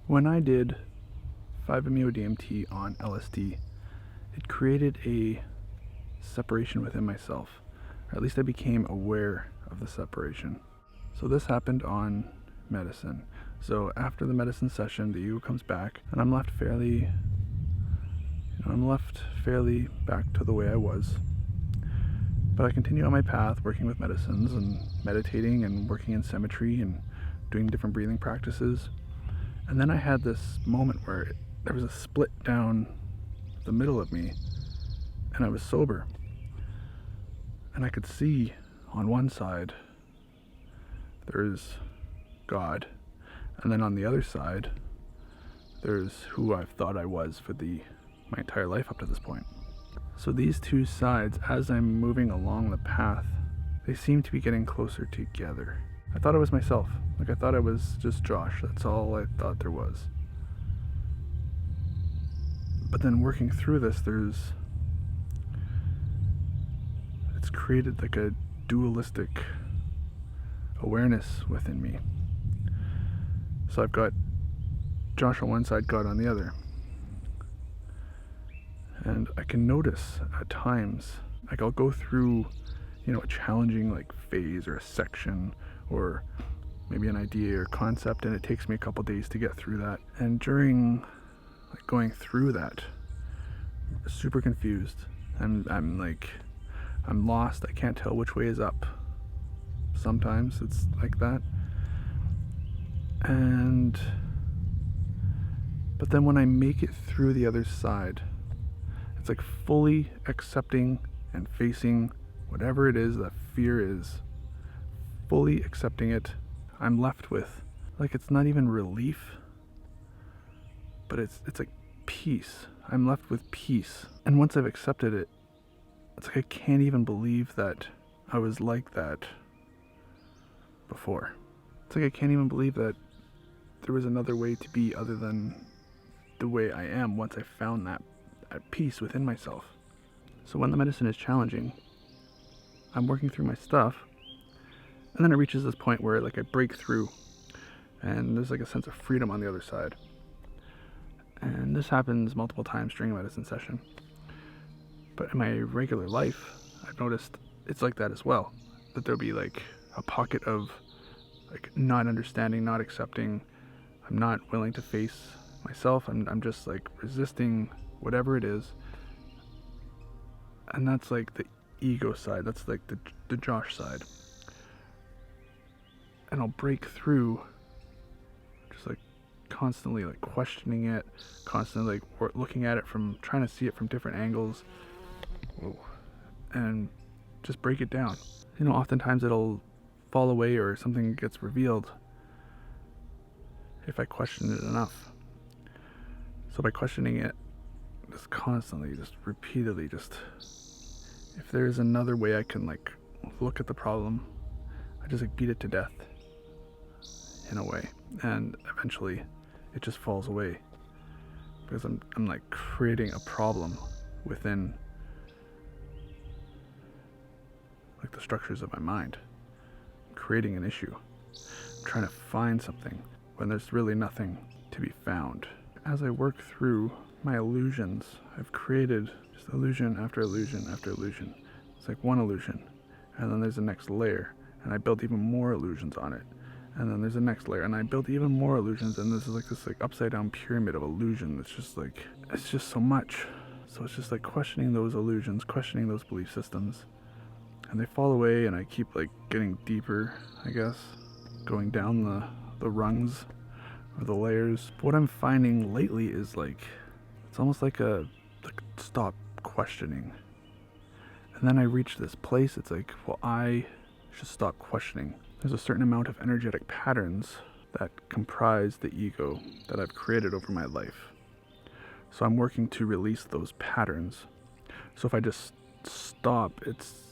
When I did 5-MeO-DMT on LSD, it created a separation within myself, or at least I became aware of the separation. So this happened on medicine. So after the medicine session, the ego comes back, and I'm left fairly back to the way I was. But I continue on my path, working with medicines and meditating and working in symmetry and doing different breathing practices. And then I had this moment where there was a split down the middle of me, and I was sober. And I could see on one side there's God, and then on the other side there's who I've thought I was for my entire life up to this point. So these two sides, as I'm moving along the path, they seem to be getting closer together. I thought it was myself. I thought I was just Josh. That's all I thought there was. But then working through this, it's created like a dualistic awareness within me. So I've got Josh on one side, God on the other. And I can notice at times, I'll go through, a challenging phase or a section or maybe an idea or concept, and it takes me a couple days to get through that. And during going through that, I'm super confused. I'm lost. I can't tell which way is up. Sometimes it's like that. But then when I make it through the other side, it's fully accepting and facing whatever it is that fear is, fully accepting it. I'm left with, it's not even relief, but it's peace. I'm left with peace. And once I've accepted it, it's I can't even believe that I was like that before. It's I can't even believe that there was another way to be other than the way I am once I found that at peace within myself. So when the medicine is challenging, I'm working through my stuff, and then it reaches this point where I break through, and there's a sense of freedom on the other side. And this happens multiple times during a medicine session. But in my regular life, I've noticed it's like that as well. That there'll be a pocket of not understanding, not accepting. I'm not willing to face myself. I'm just resisting whatever it is. And that's the ego side. That's the Josh side. And I'll break through just constantly questioning it, constantly looking at it trying to see it from different angles. Whoa. And just break it down. Oftentimes it'll fall away or something gets revealed if I question it enough. So by questioning it, just constantly, just repeatedly, if there's another way I can look at the problem, I just beat it to death in a way, and eventually it just falls away because I'm creating a problem within the structures of my mind. I'm creating an issue. I'm trying to find something when there's really nothing to be found. As I work through my illusions, I've created just illusion after illusion after illusion. It's one illusion, and then there's the next layer, and I build even more illusions on it, and then there's the next layer, and I build even more illusions, and this is this upside down pyramid of illusion. It's just so much. So it's just questioning those illusions, questioning those belief systems, and they fall away, and I keep getting deeper, I guess, going down the rungs or the layers. But what I'm finding lately is it's almost stop questioning. And then I reach this place, it's I should stop questioning. There's a certain amount of energetic patterns that comprise the ego that I've created over my life. So I'm working to release those patterns. So if I just stop, it's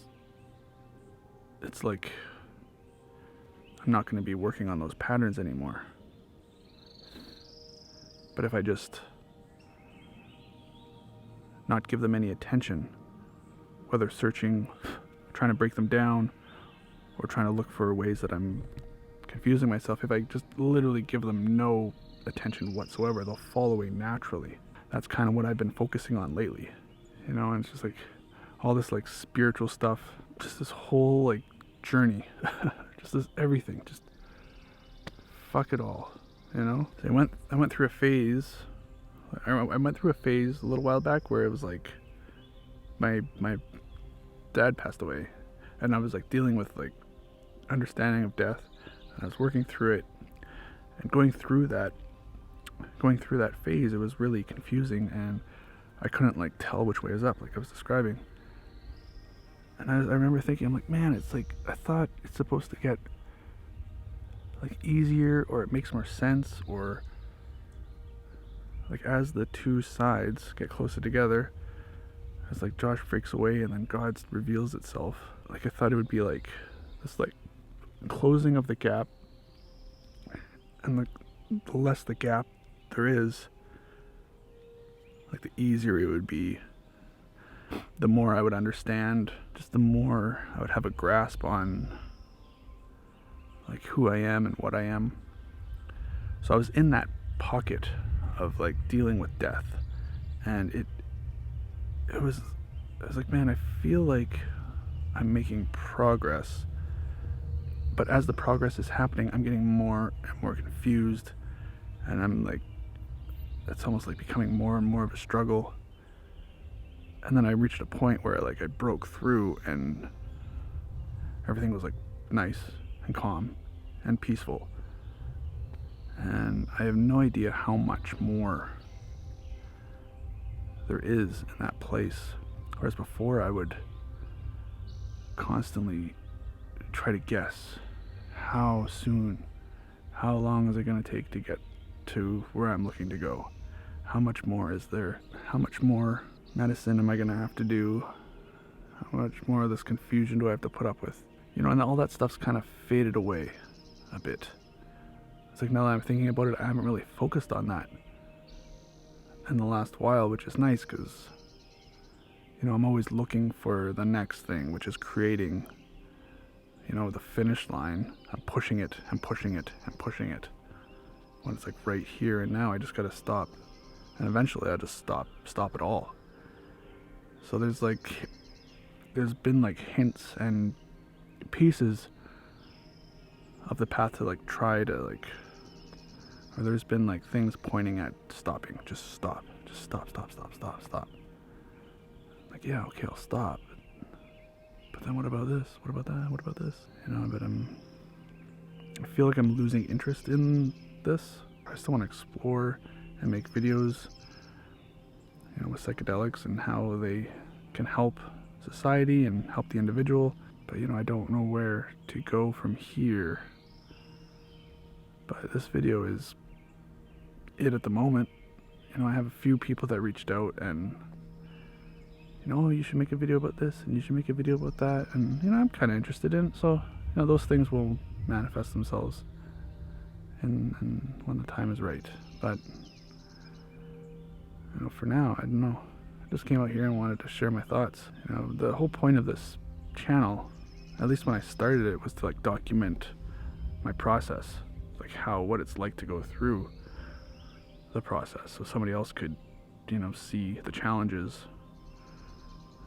I'm not going to be working on those patterns anymore. But if I just not give them any attention, whether searching, trying to break them down, or trying to look for ways that I'm confusing myself, if I just literally give them no attention whatsoever. They'll fall away naturally. That's kind of what I've been focusing on lately, you know. And it's just like all this like spiritual stuff, just this whole like journey, just this everything, just fuck it all, you know. So I went through a phase. I went through a phase a little while back where it was like my dad passed away, and I was like dealing with like understanding of death, and I was working through it, and going through that phase, it was really confusing, and I couldn't like tell which way is up, like I was describing. And I remember thinking, I'm like, man, it's like, I thought it's supposed to get like easier, or it makes more sense, or like as the two sides get closer together, as like Josh breaks away and then God reveals itself. Like I thought it would be like this like closing of the gap, and the less the gap there is, like the easier it would be. The more I would understand, just the more I would have a grasp on like who I am and what I am. So I was in that pocket of like dealing with death, and it was like, man, I feel like I'm making progress, but as the progress is happening, I'm getting more and more confused, and I'm like, it's almost like becoming more and more of a struggle. And then I reached a point where like I broke through, and everything was like nice and calm and peaceful. And I have no idea how much more there is in that place. Whereas before I would constantly try to guess how soon, how long is it going to take to get to where I'm looking to go? How much more is there? How much more medicine am I going to have to do? How much more of this confusion do I have to put up with? You know, and all that stuff's kind of faded away a bit. It's like now that I'm thinking about it, I haven't really focused on that in the last while, which is nice because, you know, I'm always looking for the next thing, which is creating, you know, the finish line. I'm pushing it and pushing it and pushing it. When it's like right here and now, I just gotta stop. And eventually I'll just stop it all. So there's been like hints and pieces of the path to like try to like, or there's been like things pointing at stopping. Just stop. Like, yeah, okay, I'll stop. But then what about this? What about that? What about this? You know, but I feel like I'm losing interest in this. I still want to explore and make videos, you know, with psychedelics and how they can help society and help the individual. But, you know, I don't know where to go from here. But this video is it at the moment. You know, I have a few people that reached out and, you know, oh, you should make a video about this and you should make a video about that. And, you know, I'm kind of interested in it. So, you know, those things will manifest themselves and when the time is right. But, you know, for now, I don't know. I just came out here and wanted to share my thoughts. You know, the whole point of this channel, at least when I started it, was to like document my process, like what it's like to go through the process, so somebody else could, you know, see the challenges,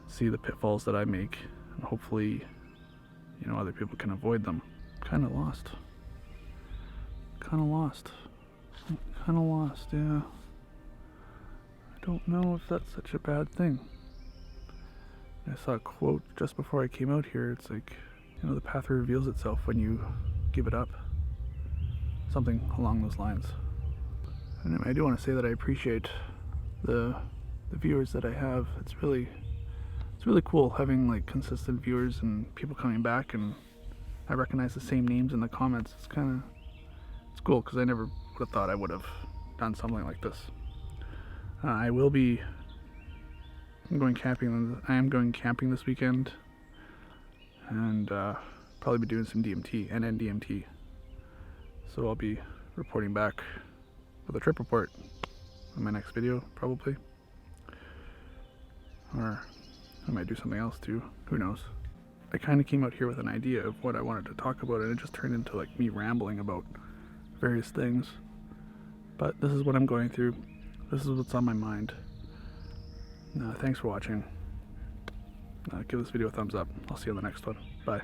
see the pitfalls that I make, and hopefully, you know, other people can avoid them. Kind of lost, yeah. I don't know if that's such a bad thing. I saw a quote just before I came out here. It's like, you know, the path reveals itself when you give it up. Something along those lines. Anyway, I do want to say that I appreciate the viewers that I have. It's really cool having like consistent viewers and people coming back, and I recognize the same names in the comments. It's cool because I never would have thought I would have done something like this. I am going camping this weekend, and probably be doing some DMT and NDMT. So I'll be reporting back with a trip report on my next video, probably. Or I might do something else too, who knows. I kind of came out here with an idea of what I wanted to talk about, and it just turned into like me rambling about various things. But this is what I'm going through. This is what's on my mind. Thanks for watching. Give this video a thumbs up. I'll see you on the next one. Bye.